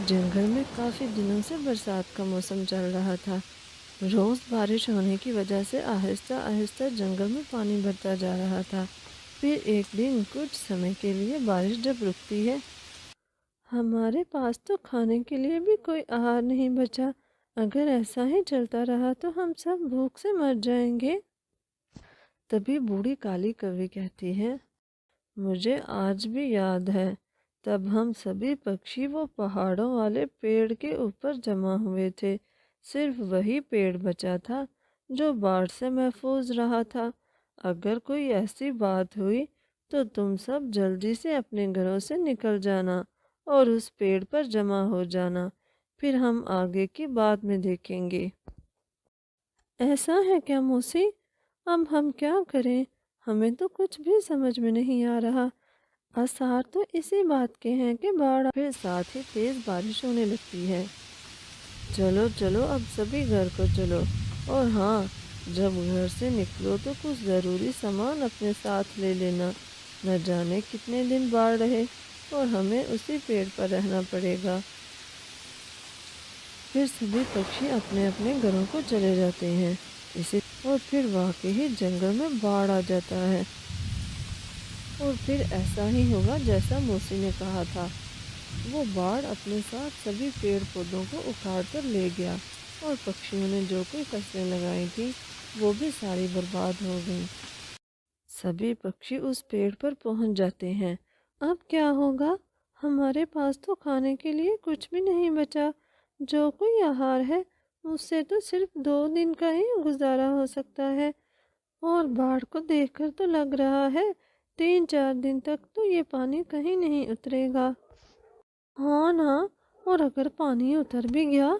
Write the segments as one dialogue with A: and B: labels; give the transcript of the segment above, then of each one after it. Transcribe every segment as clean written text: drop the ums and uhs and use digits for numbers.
A: جنگل میں کافی دنوں سے برسات کا موسم چل رہا تھا۔ روز بارش ہونے کی وجہ سے آہستہ آہستہ جنگل میں پانی بڑھتا جا رہا تھا۔ پھر ایک دن کچھ سمے کے لیے بارش جب رکتی ہے، ہمارے پاس تو کھانے کے لیے بھی کوئی آہار نہیں بچا۔ اگر ایسا ہی چلتا رہا تو ہم سب بھوک سے مر جائیں گے۔ تبھی بوڑھی کالی کوی کہتی ہے، مجھے آج بھی یاد ہے، تب ہم سبھی پکشی وہ پہاڑوں والے پیڑ کے اوپر جمع ہوئے تھے۔ صرف وہی پیڑ بچا تھا جو باڑھ سے محفوظ رہا تھا۔ اگر کوئی ایسی بات ہوئی تو تم سب جلدی سے اپنے گھروں سے نکل جانا اور اس پیڑ پر جمع ہو جانا، پھر ہم آگے کی بات میں دیکھیں گے۔ ایسا ہے کیا موسی؟ اب ہم کیا کریں؟ ہمیں تو کچھ بھی سمجھ میں نہیں آ رہا۔ آثار تو اسی بات کے ہیں کہ باڑھ پھر ساتھ ہی تیز بارش ہونے لگتی ہے۔ چلو چلو اب سبھی گھر کو چلو، اور ہاں، جب گھر سے نکلو تو کچھ ضروری سامان اپنے ساتھ لے لینا، نہ جانے کتنے دن باڑھ رہے اور ہمیں اسی پیڑ پر رہنا پڑے گا۔ پھر سبھی پکشی اپنے اپنے گھروں کو چلے جاتے ہیں، اور پھر واقعی جنگل میں باڑھ آ جاتا ہے، اور پھر ایسا ہی ہوگا جیسا موسی نے کہا تھا۔ وہ باڑھ اپنے ساتھ سبھی پیڑ پودوں کو اکھاڑ کر لے گیا، اور پکشیوں نے جو کوئی فصلیں لگائی تھیں وہ بھی ساری برباد ہو گئیں۔ سبھی پکشی اس پیڑ پر پہنچ جاتے ہیں۔ اب کیا ہوگا؟ ہمارے پاس تو کھانے کے لیے کچھ بھی نہیں بچا۔ جو کوئی آہار ہے اس سے تو صرف 2 دن کا ہی گزارا ہو سکتا ہے، اور باڑھ کو دیکھ کر تو لگ رہا ہے 3-4 دن تک تو یہ پانی کہیں نہیں اترے گا۔ ہاں نا، اور اگر پانی اتر بھی گیا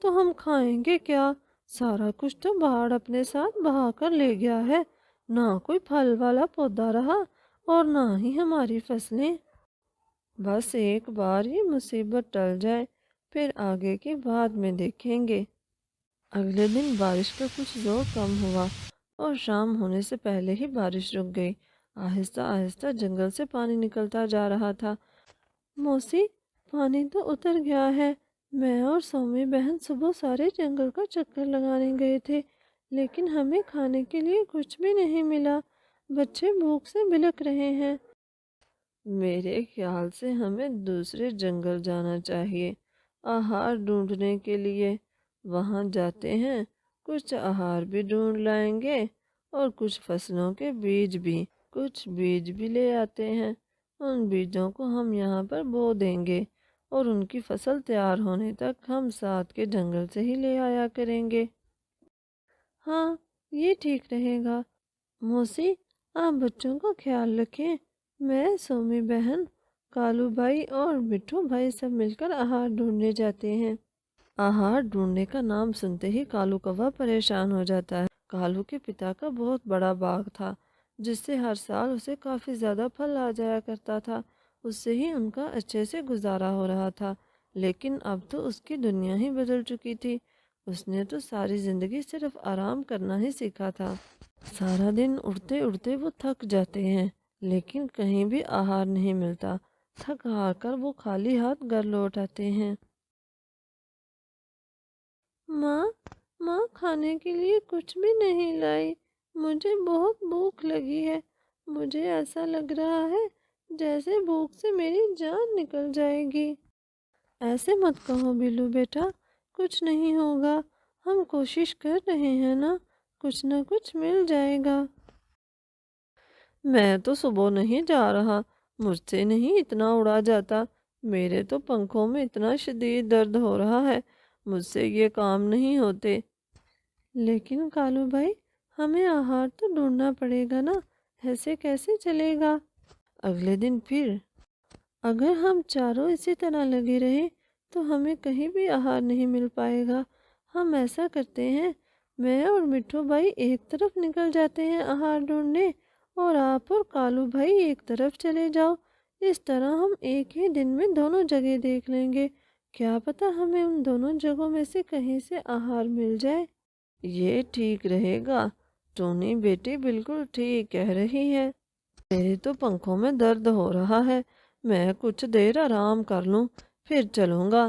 A: تو ہم کھائیں گے کیا؟ سارا کچھ تو باڑھ اپنے ساتھ بہا کر لے گیا ہے، نہ کوئی پھل والا پودا رہا اور نہ ہی ہماری فصلیں۔ بس ایک بار یہ مصیبت ٹل جائے، پھر آگے کی بات میں دیکھیں گے۔ اگلے دن بارش کا کچھ زور کم ہوا اور شام ہونے سے پہلے ہی بارش رک گئی۔ آہستہ آہستہ جنگل سے پانی نکلتا جا رہا تھا۔ موسی، پانی تو اتر گیا ہے۔ میں اور سومی بہن صبح سارے جنگل کا چکر لگانے گئے تھے، لیکن ہمیں کھانے کے لیے کچھ بھی نہیں ملا۔ بچے بھوک سے بلک رہے ہیں۔ میرے خیال سے ہمیں دوسرے جنگل جانا چاہیے آہار ڈھونڈنے کے لیے۔ وہاں جاتے ہیں، کچھ آہار بھی ڈھونڈ لائیں گے اور کچھ فصلوں کے بیج بھی لے آتے ہیں۔ ان بیجوں کو ہم یہاں پر بو دیں گے اور ان کی فصل تیار ہونے تک ہم ساتھ کے جنگل سے ہی لے آیا کریں گے۔ ہاں، یہ ٹھیک رہے گا۔ موسی، آپ بچوں کا خیال رکھیں۔ میں، سومی بہن، کالو بھائی اور مٹھو بھائی سب مل کر آہار ڈھونڈنے جاتے ہیں۔ آہار ڈھونڈنے کا نام سنتے ہی کالو کوا پریشان ہو جاتا ہے۔ کالو کے پتا کا بہت بڑا باغ تھا، جس سے ہر سال اسے کافی زیادہ پھل آ جایا کرتا تھا۔ اس سے ہی ان کا اچھے سے گزارا ہو رہا تھا، لیکن اب تو اس کی دنیا ہی بدل چکی تھی۔ اس نے تو ساری زندگی صرف آرام کرنا ہی سیکھا تھا۔ سارا دن اڑتے اڑتے وہ تھک جاتے ہیں، لیکن کہیں بھی آہار نہیں ملتا۔ تھک ہار کر وہ خالی ہاتھ گھر لوٹ آتے ہیں۔ ماں کھانے کے لیے کچھ بھی نہیں لائی۔ مجھے بہت بھوک لگی ہے۔ مجھے ایسا لگ رہا ہے جیسے بھوک سے میری جان نکل جائے گی۔ ایسے مت کہو بلو بیٹا، کچھ نہیں ہوگا۔ ہم کوشش کر رہے ہیں نا، کچھ نہ کچھ مل جائے گا۔ میں تو صبح نہیں جا رہا، مجھ سے نہیں اتنا اڑا جاتا۔ میرے تو پنکھوں میں اتنا شدید درد ہو رہا ہے، مجھ سے یہ کام نہیں ہوتے۔ لیکن کالو بھائی، ہمیں آہار تو ڈھونڈنا پڑے گا نا، ایسے کیسے چلے گا؟ اگلے دن پھر اگر ہم چاروں اسی طرح لگے رہے تو ہمیں کہیں بھی آہار نہیں مل پائے گا۔ ہم ایسا کرتے ہیں، میں اور مٹھو بھائی ایک طرف نکل جاتے ہیں آہار ڈھونڈنے، اور آپ اور کالو بھائی ایک طرف چلے جاؤ۔ اس طرح ہم ایک ہی دن میں دونوں جگہ دیکھ لیں گے۔ کیا پتہ ہمیں ان دونوں جگہوں میں سے کہیں سے آہار مل جائے۔ یہ ٹھیک رہے گا، ٹونی بیٹی بالکل ٹھیک کہہ رہی ہے۔ میرے تو پنکھوں میں درد ہو رہا ہے، میں کچھ دیر آرام کر لوں، پھر چلوں گا۔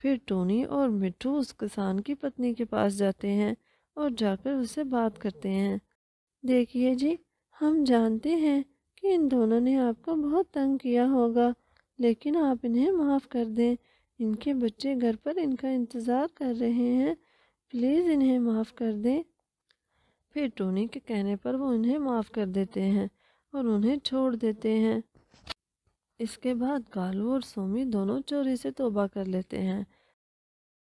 A: پھر ٹونی اور مٹھو اس کسان کی پتنی کے پاس جاتے ہیں اور جا کر اسے بات کرتے ہیں۔ دیکھیے جی، ہم جانتے ہیں کہ ان دونوں نے آپ کو بہت تنگ کیا ہوگا، لیکن آپ انہیں معاف کر دیں۔ ان کے بچے گھر پر ان کا انتظار کر رہے ہیں، پلیز انہیں معاف کر دیں۔ پھر ٹونی کے کہنے پر وہ انہیں معاف کر دیتے ہیں اور انہیں چھوڑ دیتے ہیں۔ اس کے بعد کالو اور سومی دونوں چوری سے توبہ کر لیتے ہیں